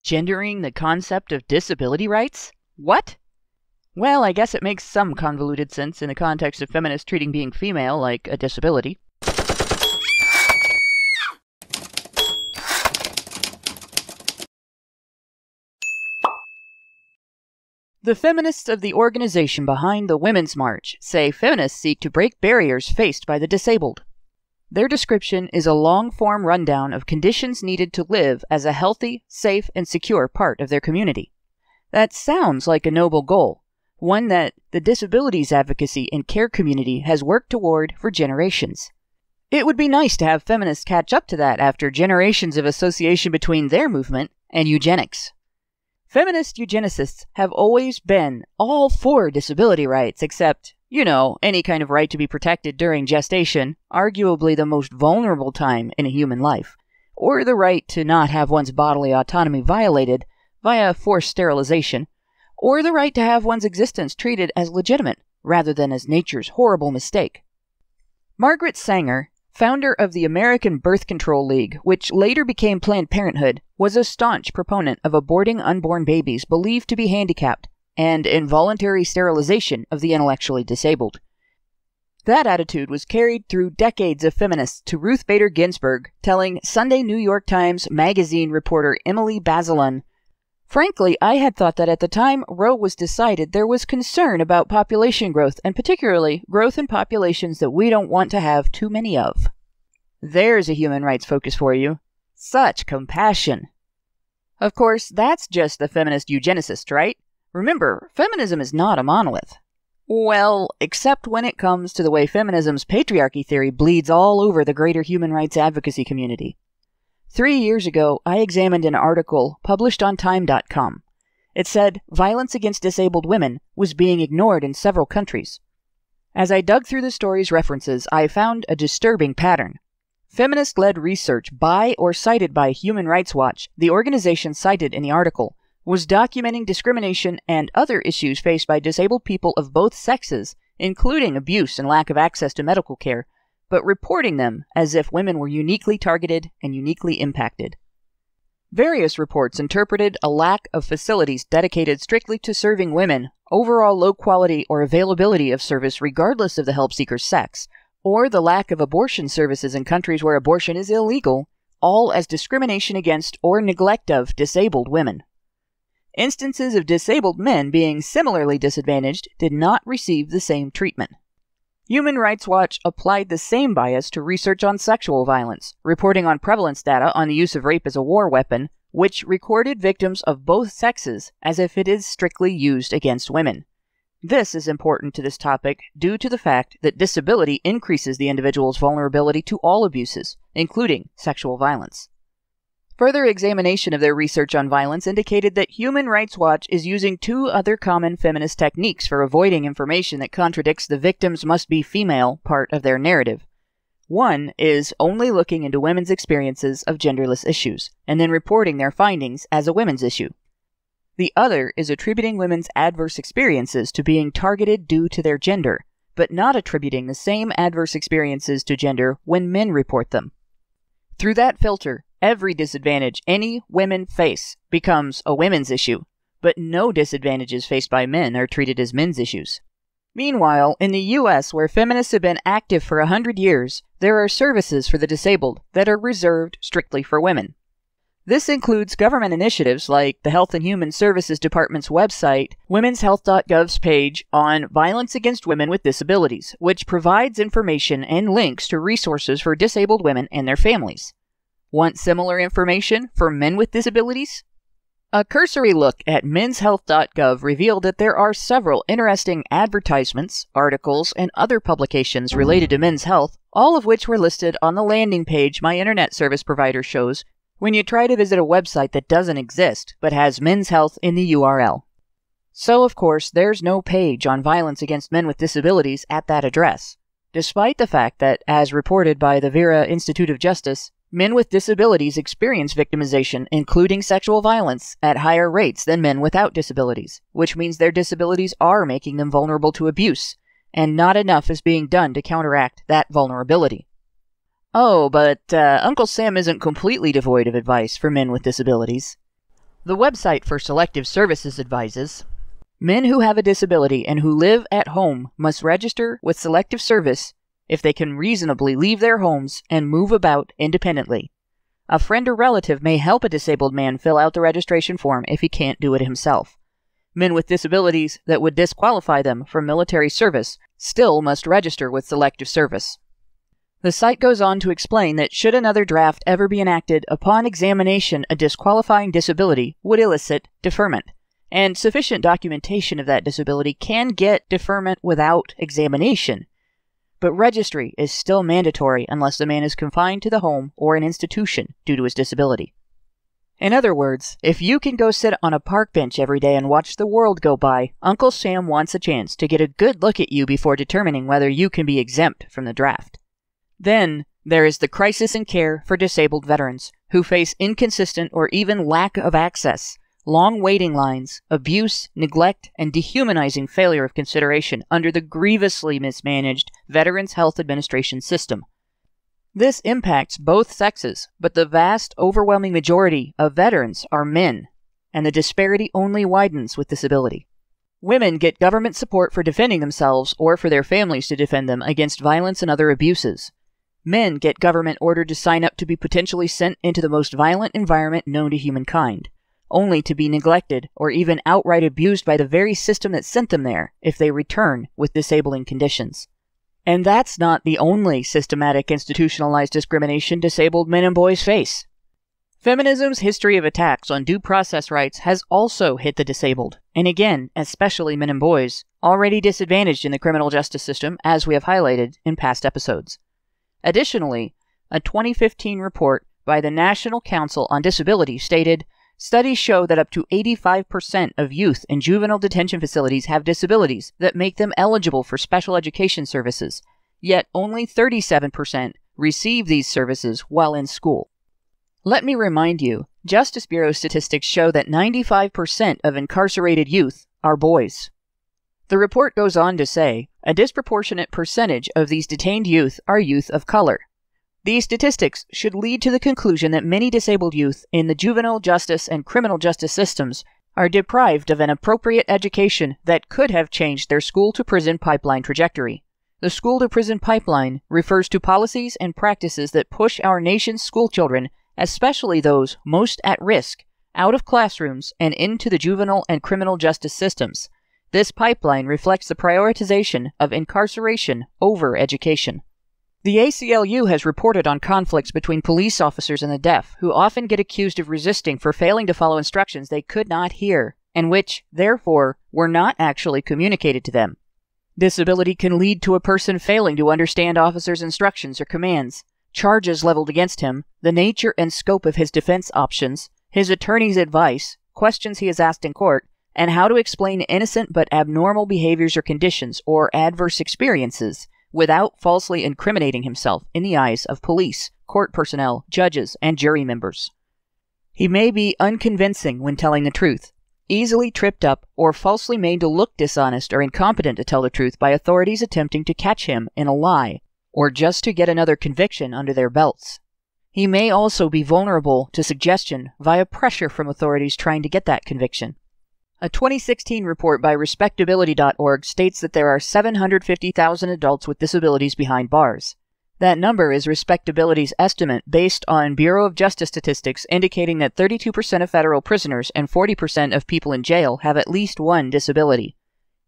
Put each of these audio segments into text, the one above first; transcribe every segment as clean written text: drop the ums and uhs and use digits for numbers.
Gendering the concept of disability rights? What? Well, I guess it makes some convoluted sense in the context of feminists treating being female like a disability. The feminists of the organization behind the Women's March say feminists seek to break barriers faced by the disabled. Their description is a long-form rundown of conditions needed to live as a healthy, safe, and secure part of their community. That sounds like a noble goal, one that the disabilities advocacy and care community has worked toward for generations. It would be nice to have feminists catch up to that after generations of association between their movement and eugenics. Feminist eugenicists have always been all for disability rights, except, any kind of right to be protected during gestation, arguably the most vulnerable time in a human life, or the right to not have one's bodily autonomy violated via forced sterilization, or the right to have one's existence treated as legitimate rather than as nature's horrible mistake. Margaret Sanger, founder of the American Birth Control League, which later became Planned Parenthood, was a staunch proponent of aborting unborn babies believed to be handicapped and involuntary sterilization of the intellectually disabled. That attitude was carried through decades of feminists to Ruth Bader Ginsburg, telling Sunday New York Times Magazine reporter Emily Bazelon, "Frankly, I had thought that at the time Roe was decided, there was concern about population growth, and particularly growth in populations that we don't want to have too many of." There's a human rights focus for you. Such compassion. Of course, that's just the feminist eugenicist, right? Remember, feminism is not a monolith. Well, except when it comes to the way feminism's patriarchy theory bleeds all over the greater human rights advocacy community. 3 years ago, I examined an article published on Time.com. It said violence against disabled women was being ignored in several countries. As I dug through the story's references, I found a disturbing pattern. Feminist-led research by or cited by Human Rights Watch, the organization cited in the article, was documenting discrimination and other issues faced by disabled people of both sexes, including abuse and lack of access to medical care, but reporting them as if women were uniquely targeted and uniquely impacted. Various reports interpreted a lack of facilities dedicated strictly to serving women, overall low quality or availability of service regardless of the help seeker's sex, or the lack of abortion services in countries where abortion is illegal, all as discrimination against or neglect of disabled women. Instances of disabled men being similarly disadvantaged did not receive the same treatment. Human Rights Watch applied the same bias to research on sexual violence, reporting on prevalence data on the use of rape as a war weapon, which recorded victims of both sexes as if it is strictly used against women. This is important to this topic due to the fact that disability increases the individual's vulnerability to all abuses, including sexual violence. Further examination of their research on violence indicated that Human Rights Watch is using 2 other common feminist techniques for avoiding information that contradicts the victims must be female part of their narrative. One is only looking into women's experiences of genderless issues, and then reporting their findings as a women's issue. The other is attributing women's adverse experiences to being targeted due to their gender, but not attributing the same adverse experiences to gender when men report them. Through that filter, every disadvantage any women face becomes a women's issue, but no disadvantages faced by men are treated as men's issues. Meanwhile, in the U.S., where feminists have been active for 100 years, there are services for the disabled that are reserved strictly for women. This includes government initiatives like the Health and Human Services Department's website, womenshealth.gov's page on violence against women with disabilities, which provides information and links to resources for disabled women and their families. Want similar information for men with disabilities? A cursory look at menshealth.gov revealed that there are several interesting advertisements, articles, and other publications related to men's health, all of which were listed on the landing page my internet service provider shows when you try to visit a website that doesn't exist but has Men's Health in the URL. So, of course, there's no page on violence against men with disabilities at that address, despite the fact that, as reported by the Vera Institute of Justice, men with disabilities experience victimization, including sexual violence, at higher rates than men without disabilities, which means their disabilities are making them vulnerable to abuse, and not enough is being done to counteract that vulnerability. Oh, but Uncle Sam isn't completely devoid of advice for men with disabilities. The website for Selective Services advises, men who have a disability and who live at home must register with Selective Service if they can reasonably leave their homes and move about independently. A friend or relative may help a disabled man fill out the registration form if he can't do it himself. Men with disabilities that would disqualify them from military service still must register with Selective Service. The site goes on to explain that should another draft ever be enacted, upon examination a disqualifying disability would elicit deferment, and sufficient documentation of that disability can get deferment without examination. But registry is still mandatory unless the man is confined to the home or an institution due to his disability. In other words, if you can go sit on a park bench every day and watch the world go by, Uncle Sam wants a chance to get a good look at you before determining whether you can be exempt from the draft. Then, there is the crisis in care for disabled veterans, who face inconsistent or even lack of access, long waiting lines, abuse, neglect, and dehumanizing failure of consideration under the grievously mismanaged Veterans Health Administration system. This impacts both sexes, but the vast, overwhelming majority of veterans are men, and the disparity only widens with disability. Women get government support for defending themselves or for their families to defend them against violence and other abuses. Men get government ordered to sign up to be potentially sent into the most violent environment known to humankind, only to be neglected or even outright abused by the very system that sent them there if they return with disabling conditions. And that's not the only systematic institutionalized discrimination disabled men and boys face. Feminism's history of attacks on due process rights has also hit the disabled, and again, especially men and boys, already disadvantaged in the criminal justice system, as we have highlighted in past episodes. Additionally, a 2015 report by the National Council on Disability stated, studies show that up to 85% of youth in juvenile detention facilities have disabilities that make them eligible for special education services, yet only 37% receive these services while in school. Let me remind you, Justice Bureau statistics show that 95% of incarcerated youth are boys. The report goes on to say, a disproportionate percentage of these detained youth are youth of color. These statistics should lead to the conclusion that many disabled youth in the juvenile justice and criminal justice systems are deprived of an appropriate education that could have changed their school-to-prison pipeline trajectory. The school-to-prison pipeline refers to policies and practices that push our nation's schoolchildren, especially those most at risk, out of classrooms and into the juvenile and criminal justice systems. This pipeline reflects the prioritization of incarceration over education. The ACLU has reported on conflicts between police officers and the deaf, who often get accused of resisting for failing to follow instructions they could not hear, and which, therefore, were not actually communicated to them. Disability can lead to a person failing to understand officers' instructions or commands, charges leveled against him, the nature and scope of his defense options, his attorney's advice, questions he is asked in court, and how to explain innocent but abnormal behaviors or conditions or adverse experiences without falsely incriminating himself in the eyes of police, court personnel, judges, and jury members. He may be unconvincing when telling the truth, easily tripped up or falsely made to look dishonest or incompetent to tell the truth by authorities attempting to catch him in a lie, or just to get another conviction under their belts. He may also be vulnerable to suggestion via pressure from authorities trying to get that conviction. A 2016 report by Respectability.org states that there are 750,000 adults with disabilities behind bars. That number is Respectability's estimate based on Bureau of Justice statistics indicating that 32% of federal prisoners and 40% of people in jail have at least one disability.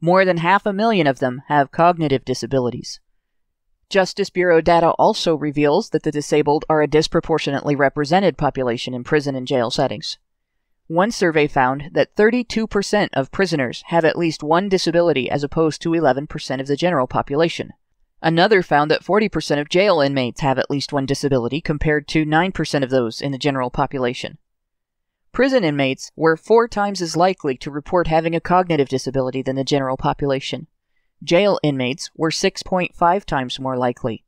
More than 500,000 of them have cognitive disabilities. Justice Bureau data also reveals that the disabled are a disproportionately represented population in prison and jail settings. One survey found that 32% of prisoners have at least one disability as opposed to 11% of the general population. Another found that 40% of jail inmates have at least one disability compared to 9% of those in the general population. Prison inmates were 4 times as likely to report having a cognitive disability than the general population. Jail inmates were 6.5 times more likely.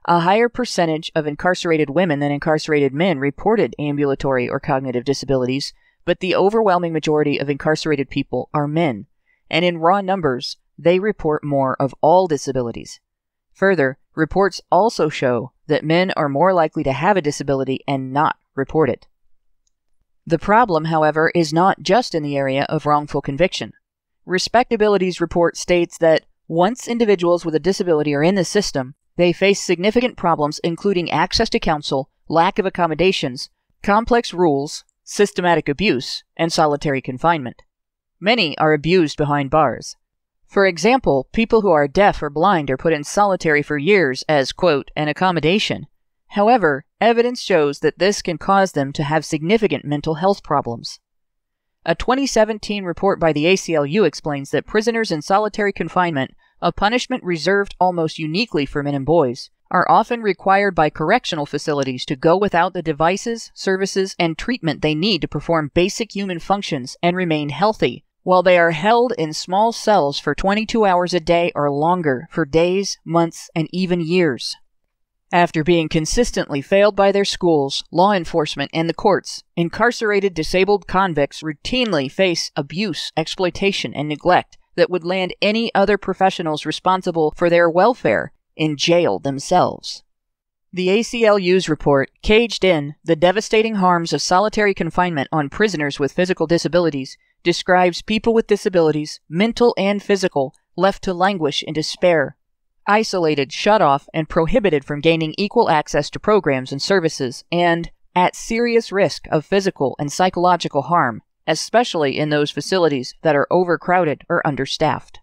A higher percentage of incarcerated women than incarcerated men reported ambulatory or cognitive disabilities, but the overwhelming majority of incarcerated people are men, and in raw numbers, they report more of all disabilities. Further, reports also show that men are more likely to have a disability and not report it. The problem, however, is not just in the area of wrongful conviction. Respectability's report states that once individuals with a disability are in the system, they face significant problems including access to counsel, lack of accommodations, complex rules, systematic abuse, and solitary confinement. Many are abused behind bars. For example, people who are deaf or blind are put in solitary for years as, quote, an accommodation. However, evidence shows that this can cause them to have significant mental health problems. A 2017 report by the ACLU explains that prisoners in solitary confinement, a punishment reserved almost uniquely for men and boys, are often required by correctional facilities to go without the devices, services, and treatment they need to perform basic human functions and remain healthy, while they are held in small cells for 22 hours a day or longer for days, months, and even years. After being consistently failed by their schools, law enforcement, and the courts, incarcerated disabled convicts routinely face abuse, exploitation, and neglect that would land any other professionals responsible for their welfare in jail themselves. The ACLU's report, Caged In: The Devastating Harms of Solitary Confinement on Prisoners with Physical Disabilities, describes people with disabilities, mental and physical, left to languish in despair, isolated, shut off, and prohibited from gaining equal access to programs and services, and at serious risk of physical and psychological harm, especially in those facilities that are overcrowded or understaffed.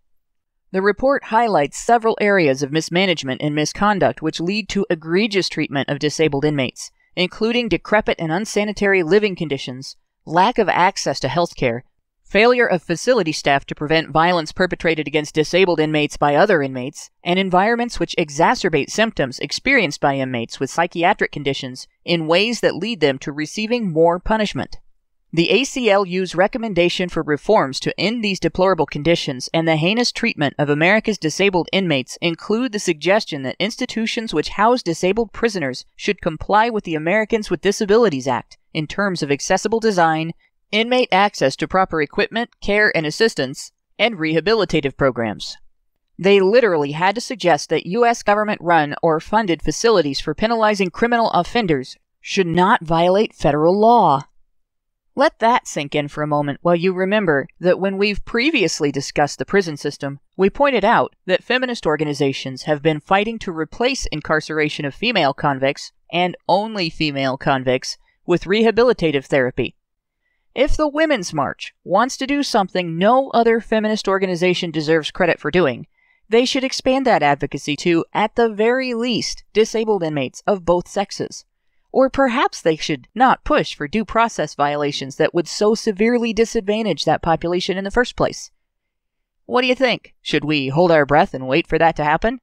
The report highlights several areas of mismanagement and misconduct which lead to egregious treatment of disabled inmates, including decrepit and unsanitary living conditions, lack of access to health care, failure of facility staff to prevent violence perpetrated against disabled inmates by other inmates, and environments which exacerbate symptoms experienced by inmates with psychiatric conditions in ways that lead them to receiving more punishment. The ACLU's recommendation for reforms to end these deplorable conditions and the heinous treatment of America's disabled inmates include the suggestion that institutions which house disabled prisoners should comply with the Americans with Disabilities Act in terms of accessible design, inmate access to proper equipment, care and assistance, and rehabilitative programs. They literally had to suggest that U.S. government-run or funded facilities for penalizing criminal offenders should not violate federal law. Let that sink in for a moment while you remember that when we've previously discussed the prison system, we pointed out that feminist organizations have been fighting to replace incarceration of female convicts, and only female convicts, with rehabilitative therapy. If the Women's March wants to do something no other feminist organization deserves credit for doing, they should expand that advocacy to, at the very least, disabled inmates of both sexes. Or perhaps they should not push for due process violations that would so severely disadvantage that population in the first place. What do you think? Should we hold our breath and wait for that to happen?